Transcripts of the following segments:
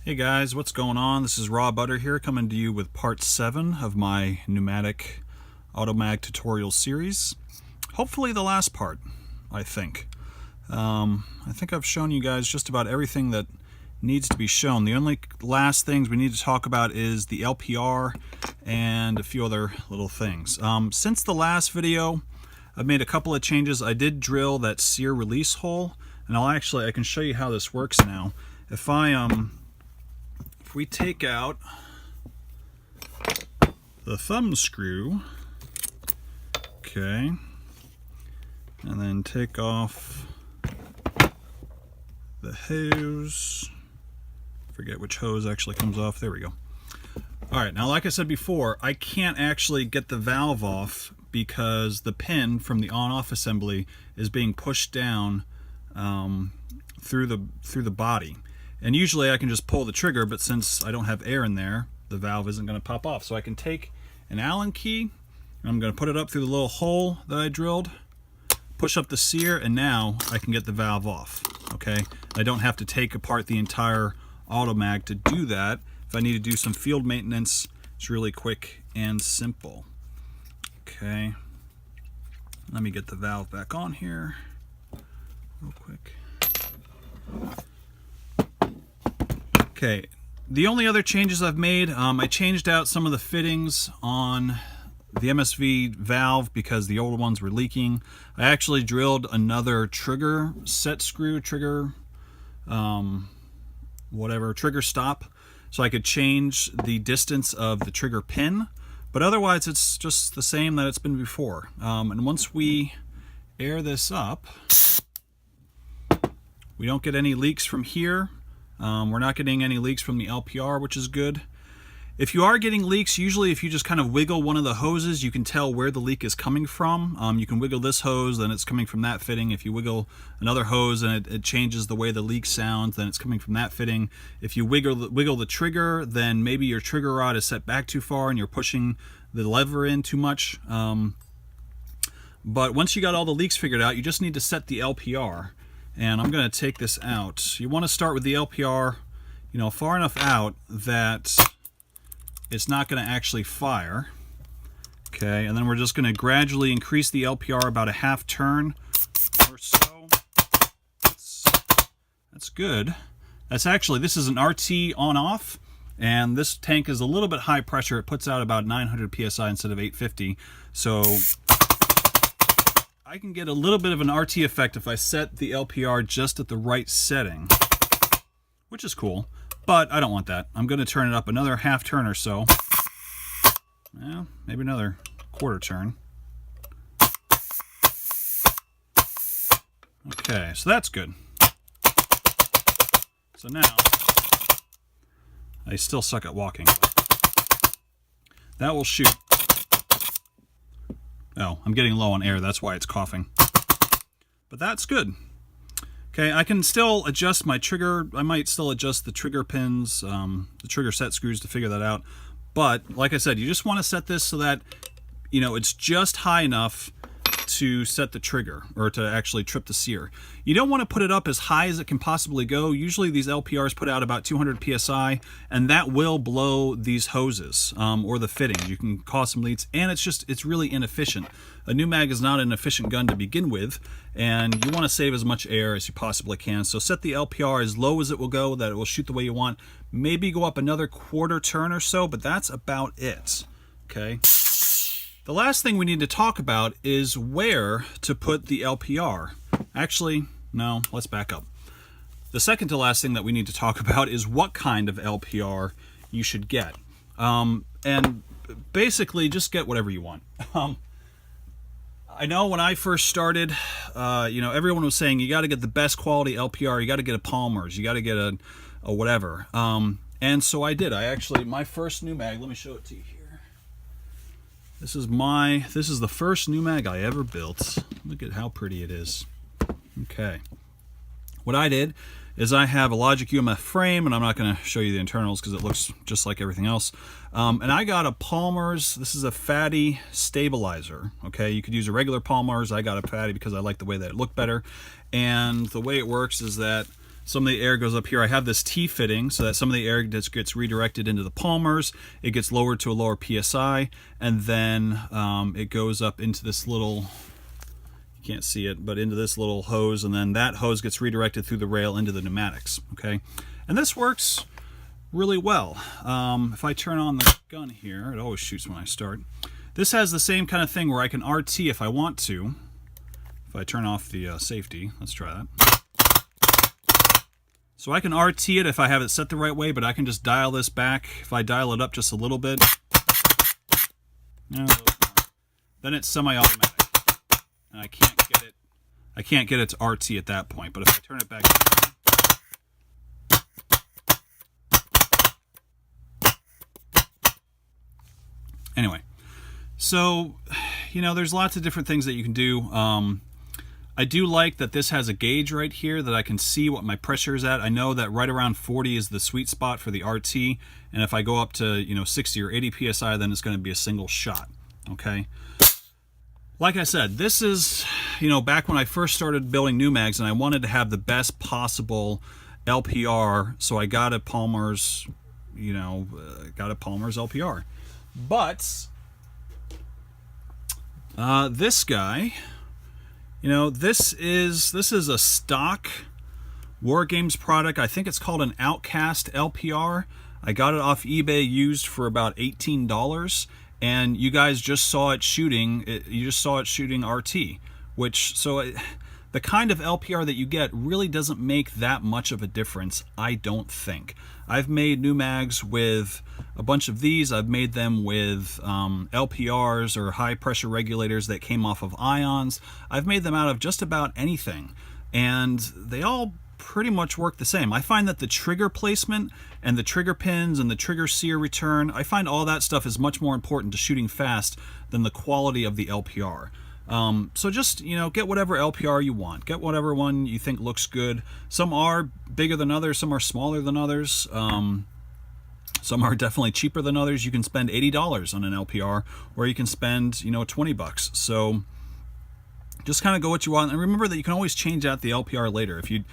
Hey guys, what's going on? This is Raw Butter here, coming to you with part 7 of my pneumatic Automag tutorial series. Hopefully the last part, I think. I think I've shown you guys just about everything that needs to be shown. The only last things we need to talk about is the LPR and a few other little things. Since the last video, I've made a couple of changes. I did drill that sear release hole, and I can show you how this works now. If we take out the thumb screw, okay, and then take off the hose, forget which hose actually comes off, there we go. Alright, now like I said before, I can't actually get the valve off because the pin from the on-off assembly is being pushed down through the body. And usually I can just pull the trigger, but since I don't have air in there, the valve isn't going to pop off. So I can take an Allen key, and I'm going to put it up through the little hole that I drilled, push up the sear, and now I can get the valve off. Okay, I don't have to take apart the entire Automag to do that. If I need to do some field maintenance, it's really quick and simple. Okay, let me get the valve back on here real quick. Okay, the only other changes I've made, I changed out some of the fittings on the MSV valve because the old ones were leaking. I actually drilled another trigger set screw, trigger stop, so I could change the distance of the trigger pin, but otherwise it's just the same that it's been before. And once we air this up, we don't get any leaks from here. We're not getting any leaks from the LPR, which is good. If you are getting leaks, usually if you just kind of wiggle one of the hoses, you can tell where the leak is coming from. You can wiggle this hose, then it's coming from that fitting. If you wiggle another hose and it changes the way the leak sounds, then it's coming from that fitting. If you wiggle the trigger, then maybe your trigger rod is set back too far and you're pushing the lever in too much. But once you got all the leaks figured out, you just need to set the LPR. And I'm going to take this out. You want to start with the LPR, far enough out that it's not going to actually fire. Okay, and then we're just going to gradually increase the LPR about a half turn or so. That's good. This is an RT on-off, and this tank is a little bit high pressure. It puts out about 900 psi instead of 850. So I can get a little bit of an RT effect if I set the LPR just at the right setting, which is cool, but I don't want that. I'm going to turn it up another half turn or so. Well, maybe another quarter turn. Okay, so that's good. So now, I still suck at walking. That will shoot. Oh, I'm getting low on air, that's why it's coughing. But that's good. Okay, I can still adjust my trigger. I might still adjust the trigger pins, the trigger set screws to figure that out. But, like I said, you just want to set this so that, it's just high enough to set the trigger, or to actually trip the sear. You don't want to put it up as high as it can possibly go. Usually these LPRs put out about 200 psi, and that will blow these hoses, or the fittings. You can cause some leaks, and it's really inefficient. A Pneumag is not an efficient gun to begin with, and you want to save as much air as you possibly can. So set the LPR as low as it will go, that it will shoot the way you want. Maybe go up another quarter turn or so, but that's about it. Okay. The last thing we need to talk about is where to put the LPR. Actually, no, let's back up. The second to last thing that we need to talk about is what kind of LPR you should get. And basically, just get whatever you want. I know when I first started, everyone was saying you got to get the best quality LPR, you got to get a Palmer's, you got to get a whatever. And so I did. My first Pneumag, let me show it to you here. This is the first Pneumag I ever built. Look at how pretty it is. Okay. What I did is I have a Logic UMF frame, and I'm not going to show you the internals because it looks just like everything else. And I got a Palmer's. This is a fatty stabilizer. Okay, you could use a regular Palmer's. I got a fatty because I like the way that it looked better. And the way it works is that Some of the air goes up here. I have this T-fitting so that some of the air just gets redirected into the palmers. It gets lowered to a lower PSI, and then it goes up into this little, you can't see it, but into this little hose, and then that hose gets redirected through the rail into the pneumatics, okay? And this works really well. If I turn on the gun here, it always shoots when I start. This has the same kind of thing where I can RT if I want to. If I turn off the safety, let's try that. So I can RT it if I have it set the right way, but I can just dial this back. If I dial it up just a little bit, then it's semi-automatic, and I can't get it to RT at that point. But if I turn it back down, anyway, so there's lots of different things that you can do. I do like that this has a gauge right here that I can see what my pressure is at. I know that right around 40 is the sweet spot for the RT, and if I go up to 60 or 80 psi, then it's going to be a single shot. Okay. Like I said, this is back when I first started building Pneumags, and I wanted to have the best possible LPR, so I got a Palmer's, LPR. But this guy. This is a stock War Games product. I think it's called an Outcast LPR. I got it off eBay used for about $18, and you guys just saw it shooting. You just saw it shooting RT, the kind of LPR that you get really doesn't make that much of a difference, I don't think. I've made Pneumags with a bunch of these. I've made them with LPRs or high pressure regulators that came off of ions. I've made them out of just about anything, and they all pretty much work the same. I find that the trigger placement and the trigger pins and the trigger sear return, I find all that stuff is much more important to shooting fast than the quality of the LPR. So just, get whatever LPR you want. Get whatever one you think looks good. Some are bigger than others. Some are smaller than others. Some are definitely cheaper than others. You can spend $80 on an LPR, or you can spend, $20. So just kind of go what you want. And remember that you can always change out the LPR later. If you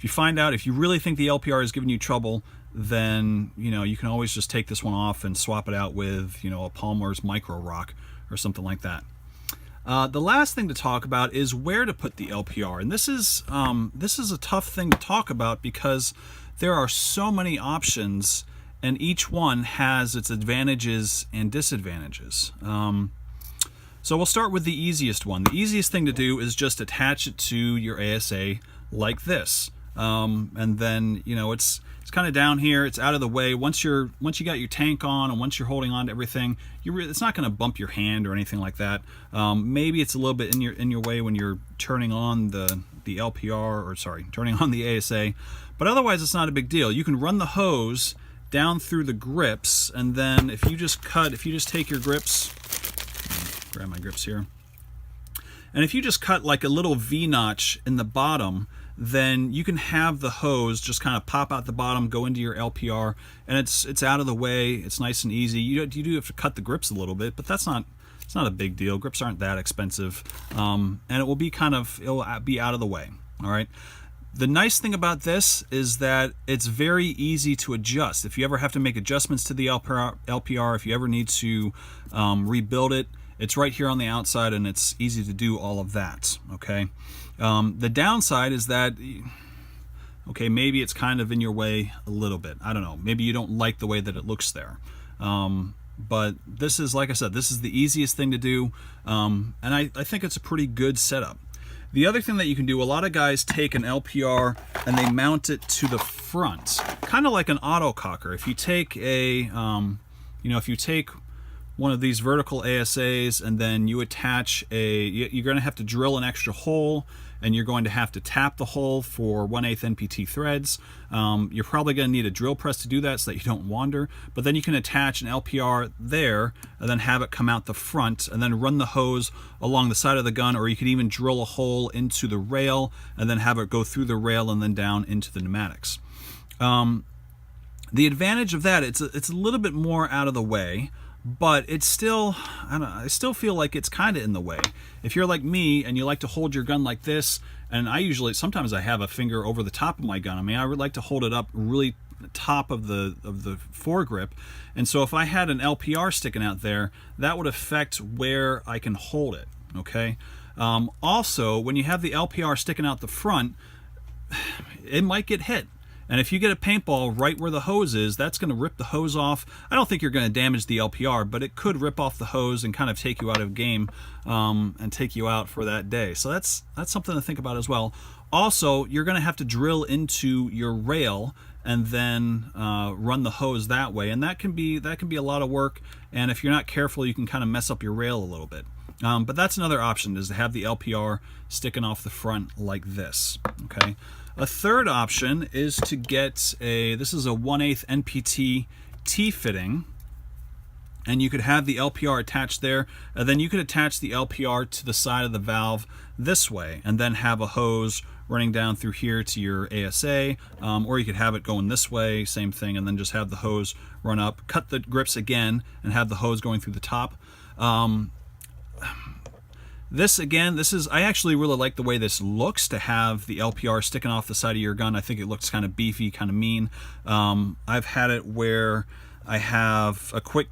find out, if you really think the LPR is giving you trouble, then, you can always just take this one off and swap it out with, a Palmer's Micro Rock or something like that. The last thing to talk about is where to put the LPR, and this is a tough thing to talk about because there are so many options, and each one has its advantages and disadvantages. So we'll start with the easiest one. The easiest thing to do is just attach it to your ASA like this, and then it's kind of down here. It's out of the way. Once you got your tank on and once you're holding on to everything, it's not going to bump your hand or anything like that. Maybe it's a little bit in your way when you're turning on the LPR, or sorry, turning on the ASA, but otherwise it's not a big deal. You can run the hose down through the grips, and then if you just take your grips, grab my grips here, and if you just cut like a little V-notch in the bottom, then you can have the hose just kind of pop out the bottom, go into your LPR, and it's out of the way. It's nice and easy. You do have to cut the grips a little bit, but it's not a big deal. Grips aren't that expensive, and it'll be out of the way. All right. The nice thing about this is that it's very easy to adjust. If you ever have to make adjustments to the LPR, if you ever need to rebuild it, it's right here on the outside, and it's easy to do all of that. Okay. The downside is that, maybe it's kind of in your way a little bit. I don't know. Maybe you don't like the way that it looks there. But this is, like I said, this is the easiest thing to do, and I think it's a pretty good setup. The other thing that you can do, a lot of guys take an LPR and they mount it to the front, kind of like an autococker. If you take one of these vertical ASAs and then you attach you're going to have to drill an extra hole, and you're going to have to tap the hole for 1/8 NPT threads. You're probably going to need a drill press to do that so that you don't wander, but then you can attach an LPR there and then have it come out the front and then run the hose along the side of the gun, or you could even drill a hole into the rail and then have it go through the rail and then down into the pneumatics. The advantage of that, it's a little bit more out of the way. but it's still, I don't know, I still feel like it's kind of in the way. If you're like me and you like to hold your gun like this, and sometimes I have a finger over the top of my gun. I mean, I would like to hold it up really top of the foregrip, and so if I had an LPR sticking out there, that would affect where I can hold it. Okay. Also, when you have the LPR sticking out the front, it might get hit. And if you get a paintball right where the hose is, that's going to rip the hose off. I don't think you're going to damage the LPR, but it could rip off the hose and kind of take you out of game, and take you out for that day. So that's something to think about as well. Also, you're going to have to drill into your rail and then run the hose that way, and that can be a lot of work. And if you're not careful, you can kind of mess up your rail a little bit. But that's another option, is to have the LPR sticking off the front like this. Okay. A third option is to get this is a 1/8 NPT T-fitting, and you could have the LPR attached there, and then you could attach the LPR to the side of the valve this way, and then have a hose running down through here to your ASA, or you could have it going this way, same thing, and then just have the hose run up, cut the grips again, and have the hose going through the top. This is, I actually really like the way this looks, to have the LPR sticking off the side of your gun. I think it looks kind of beefy, kind of mean. I've had it where I have a quick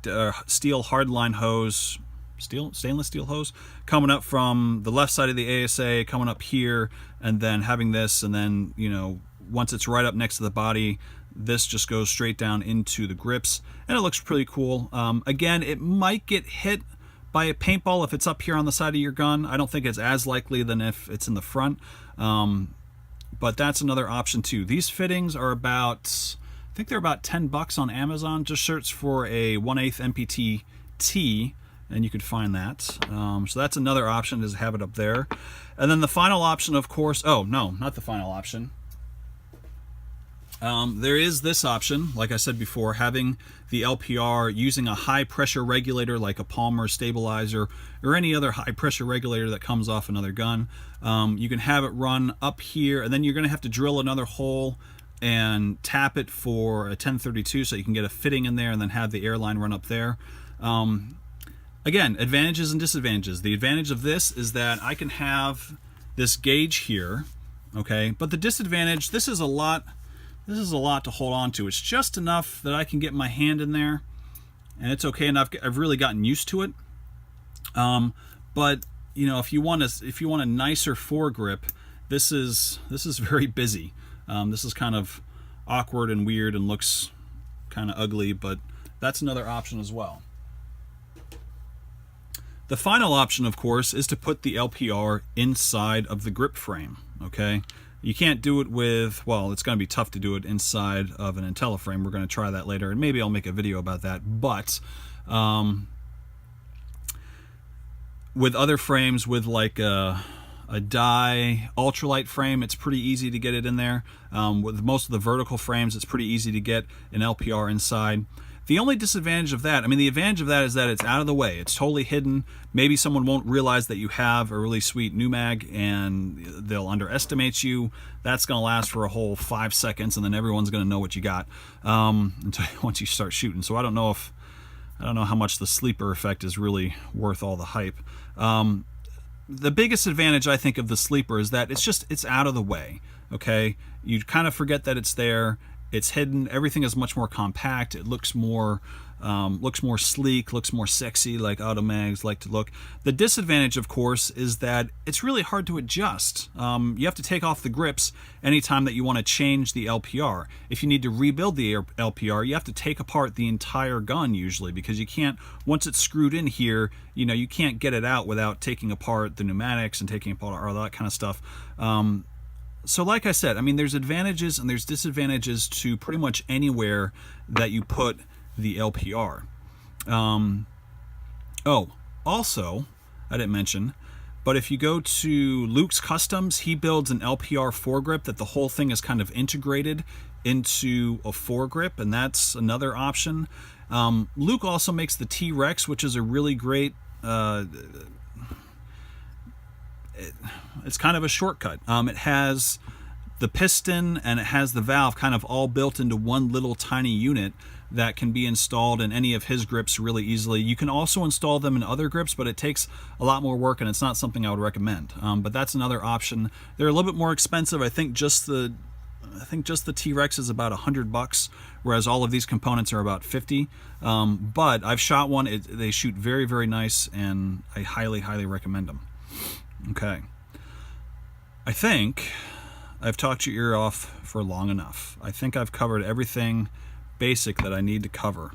steel hardline hose, stainless steel hose, coming up from the left side of the ASA, coming up here, and then having this, and then, you know, once it's right up next to the body, this just goes straight down into the grips, and it looks pretty cool. Again, it might get hit by a paintball if it's up here on the side of your gun. I don't think it's as likely than if it's in the front, but that's another option too. These fittings are about, I think they're about $10 on Amazon. Just search for a 1/8 NPT T and you could find that. So that's another option, is have it up there. And then the final option, of course, oh no, not the final option. There is this option, like I said before, having the LPR using a high pressure regulator like a Palmer stabilizer or any other high pressure regulator that comes off another gun. You can have it run up here, and then you're going to have to drill another hole and tap it for a 1032 so you can get a fitting in there, and then have the airline run up there. Again, advantages and disadvantages. The advantage of this is that I can have this gauge here, okay, but the disadvantage, this is a lot to hold on to. It's just enough that I can get my hand in there, and it's okay, and I've really gotten used to it. But you know, if you want a nicer foregrip, this is very busy. This is kind of awkward and weird and looks kind of ugly, but that's another option as well. The final option, of course, is to put the LPR inside of the grip frame. Okay. You can't do it with, well, it's going to be tough to do it inside of an IntelliFrame. We're going to try that later, and maybe I'll make a video about that. But with other frames, with like a die ultralight frame, it's pretty easy to get it in there. With most of the vertical frames, it's pretty easy to get an LPR inside. The only disadvantage of that, I mean, the advantage of that is that it's out of the way. It's totally hidden. Maybe someone won't realize that you have a really sweet Pneumag, and they'll underestimate you. That's going to last for a whole 5 seconds, and then everyone's going to know what you got until once you start shooting. So I don't know how much the sleeper effect is really worth all the hype. The biggest advantage, I think, of the sleeper is that it's out of the way. Okay, you kind of forget that it's there. It's hidden. Everything is much more compact. It looks more sleek, looks more sexy, like automags like to look. The disadvantage, of course, is that it's really hard to adjust. You have to take off the grips anytime that you want to change the LPR. If you need to rebuild the LPR, you have to take apart the entire gun usually, because you can't, once it's screwed in here, you know, you can't get it out without taking apart the pneumatics and taking apart all that kind of stuff. So like I said, I mean, there's advantages and there's disadvantages to pretty much anywhere that you put the LPR. Oh, also, I didn't mention, but if you go to Luke's Customs, he builds an LPR foregrip that the whole thing is kind of integrated into a foregrip, and that's another option. Luke also makes the T-Rex, which is a really great... it's kind of a shortcut. It has the piston and it has the valve kind of all built into one little tiny unit that can be installed in any of his grips really easily. You can also install them in other grips, but it takes a lot more work and it's not something I would recommend. But that's another option. They're a little bit more expensive. I think just the T-Rex is about $100, whereas all of these components are about 50. But I've shot one. They shoot very, very nice, and I highly, highly recommend them. Okay. I think I've talked your ear off for long enough. I think I've covered everything basic that I need to cover,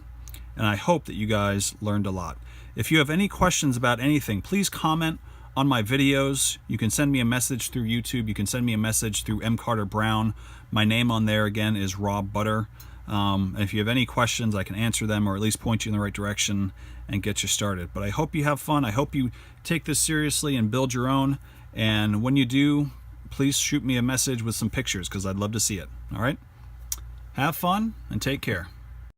and I hope that you guys learned a lot. If you have any questions about anything, please comment on my videos. You can send me a message through YouTube. You can send me a message through M. Carter Brown. My name on there again is Rob Butter. And if you have any questions, I can answer them or at least point you in the right direction and get you started. But I hope you have fun. I hope you take this seriously and build your own. And when you do, please shoot me a message with some pictures because I'd love to see it. All right? Have fun and take care.